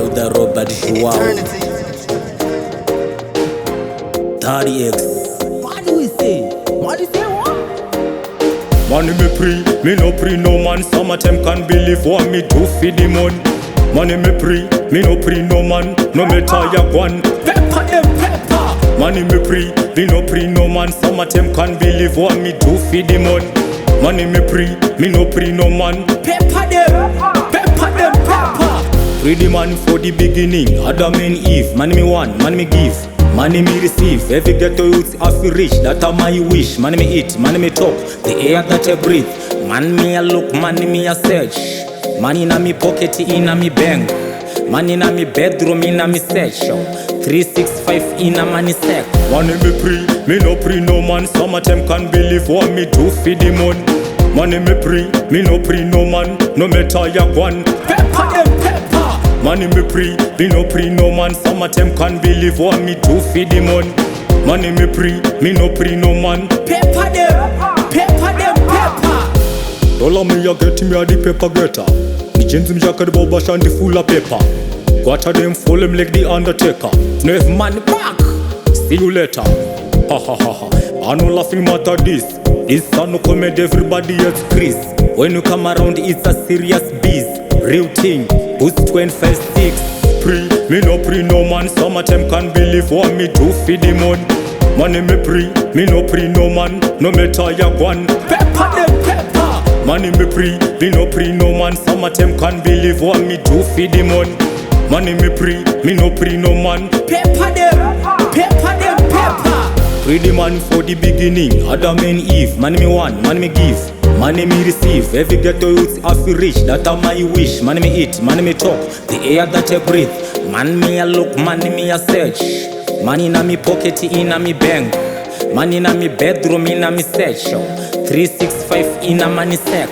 Wow, the robot, wow. Tadexx. What do we say? What do you say? What? Money me Pree, me no Pree no man. Some of them can't believe what me do for the money. Money me Pree, me no Pree no man. No matter ya one, pepper them pepper. Money me Pree, me no Pree no man. Some of them can't believe what me do for the money. Money me Pree, me no Pree no man. Pepper them pepper. Pree the man for the beginning, Adam and Eve. Money me want, money me give. Money me receive, every ghetto youth have to reach. That are my wish. Money me eat, money me talk, the air that I breathe. Man me a look, money me a search. Money in a me pocket, in a me bank. Money in a me bedroom, in a me search. 365 in a money sack. Money me Pree, me no Pree no man. Some of them can't believe what me do for the money. Money me Pree, me no Pree no man. No matter ya one, pepper them pepper. Money me Pree, me no Pree no man. Some of them can't believe what me do for the money. Money me Pree, me no Pree no man. Pepper them pepper. Dollar me a get me a the pepper getter. Me jeans me jacket boba shandy full of pepper. Quarter them full him like the Undertaker. No have money back, see you later. Ha ha ha ha. I no laughing matter this. This son no comedy everybody else Chris. When you come around it's a serious biz. Real thing, boost 256. Pree, me no Pree no man. Some of them can't believe what me do for the money. Money me Pree, me no Pree no man. No matter ya one, pepper them pepper. Money me Pree, me no Pree no man. Some of them can't believe what me do for the money. Money me Pree, me no Pree no man. Pepper them pepper. Pree the man for the beginning, Adam and Eve. Money me want, money me give. Money me receive, every ghetto youth have to reach. That are my wish. Money me eat, money me talk, the air that I breathe. Man me a look, money me a search. Money in a me pocket, in a me bank. Money in a me bedroom, in a me search. 365 in a money sack.